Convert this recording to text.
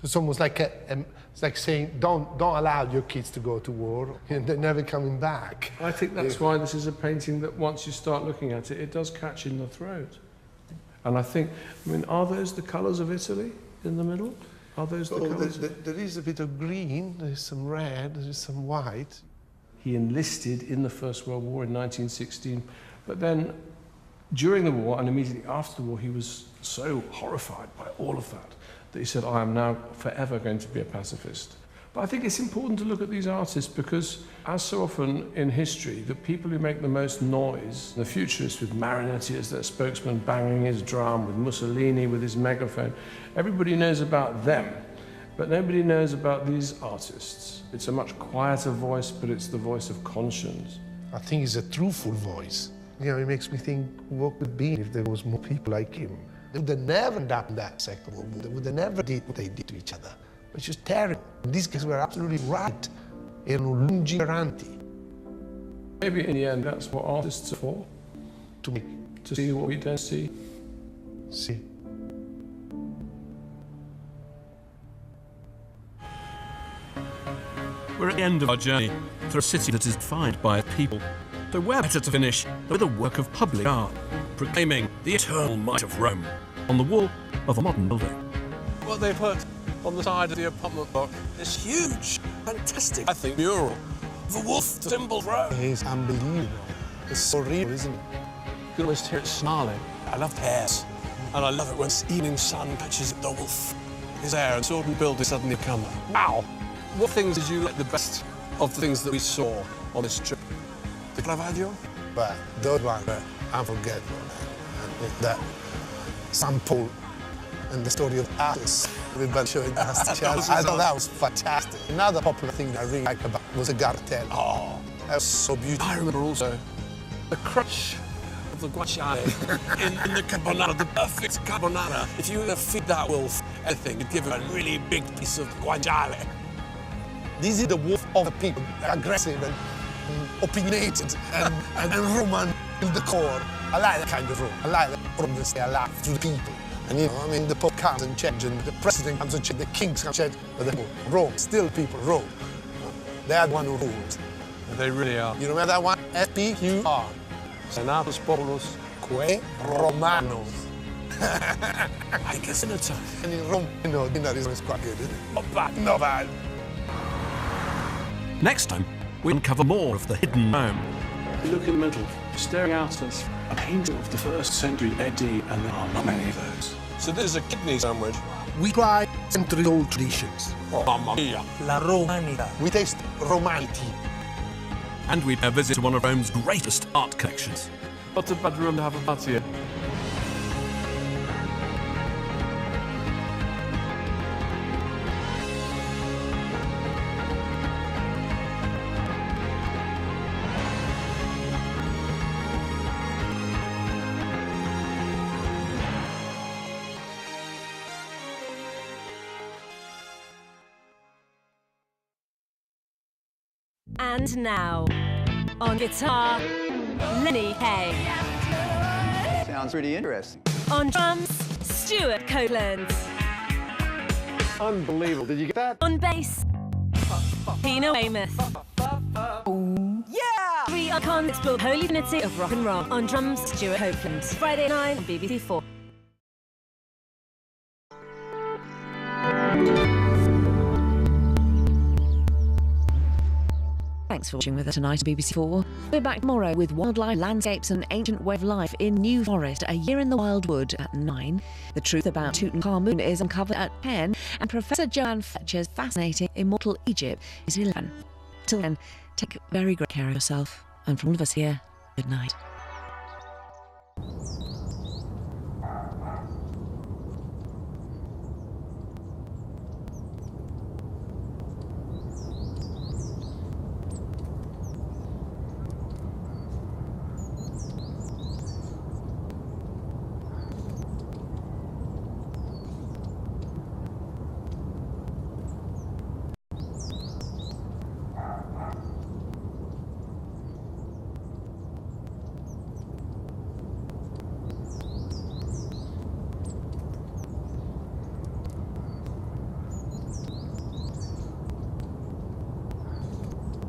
It's almost like it's like saying, don't allow your kids to go to war, and they're never coming back. I think that's why this is a painting that once you start looking at it, it does catch in the throat. And I think, I mean, are those the colours of Italy in the middle? Are those the colours? There is a bit of green, there's some red, there's some white. He enlisted in the First World War in 1916, but then during the war and immediately after the war, he was so horrified by all of that that he said, I am now forever going to be a pacifist. But I think it's important to look at these artists because, as so often in history, the people who make the most noise, the futurists with Marinetti as their spokesman banging his drum, with Mussolini with his megaphone, everybody knows about them, but nobody knows about these artists. It's a much quieter voice, but it's the voice of conscience. I think it's a truthful voice. You know, it makes me think what would be if there was more people like him. They would have never done that Second World War. They would have never did what they did to each other. It's just terrible. These guys were absolutely right. Erano lungimiranti. Maybe in the end, that's what artists are for. To see what we don't see. See. We're at the end of our journey through a city that is defined by its people. So where better to finish than with a work of public art, proclaiming the eternal might of Rome on the wall of a modern building. What they put on the side of the apartment block is huge, fantastic, I think, mural of a wolf to symbol Rome. It's unbelievable. It's so real, isn't it? You can almost hear it snarling. I love hares, and I love it when the evening sun catches the wolf. His hair and sword and building suddenly come. Wow! What things did you like the best of the things that we saw on this trip? The Caravaggio? But those ones were unforgettable. That St. Paul and the story of Athos. Everybody showing us to Chelsea. I thought that was fantastic. Another popular thing I really liked about was the Gartel. Oh, that was so beautiful. I remember also the crutch of the guanciale in the carbonara, the perfect carbonara. If you were to feed that wolf anything, you'd give him a really big piece of guanciale. This is the wolf of the people, aggressive and opinionated and Roman in the core. I like that kind of Rome. I like that Rome that stay alive to the people. And you know, I mean, the Pope comes and changes, and the President comes and changes, the Kings come and change, but the Rome, still people, Rome. They are the one who rules. They really are. You remember that one? S-P-U-R. Senatus Populus Que Romanos. I guess in a time. And in Rome, you know, dinner is quite good, isn't it? Not bad. Not bad. Next time, we uncover more of the hidden Rome. Look in the middle, staring out at us, a painting of the 1st century AD, and there are not many of those. So this is a kidney sandwich. We try century-old traditions. Oh, mamma mia. La Romanità. We taste Romanity. And we pay a visit to one of Rome's greatest art collections. What a bad room to have a party in. And now, on guitar, Lenny Hay. Sounds pretty interesting. On drums, Stuart Copeland. Unbelievable. Did you get that? On bass, Pino Weymouth. Oh, yeah! 3 icons explore the holy unity of rock and roll. On drums, Stuart Copeland. Friday 9 on BBC 4. Thanks for watching with us tonight at BBC 4. We're back tomorrow with wildlife, landscapes and ancient way of life in New Forest, A Year in the Wildwood at 9. The truth about Tutankhamun is uncovered at 10. And Professor Joanne Fletcher's fascinating Immortal Egypt is 11. Till then, take very great care of yourself. And from all of us here, good night.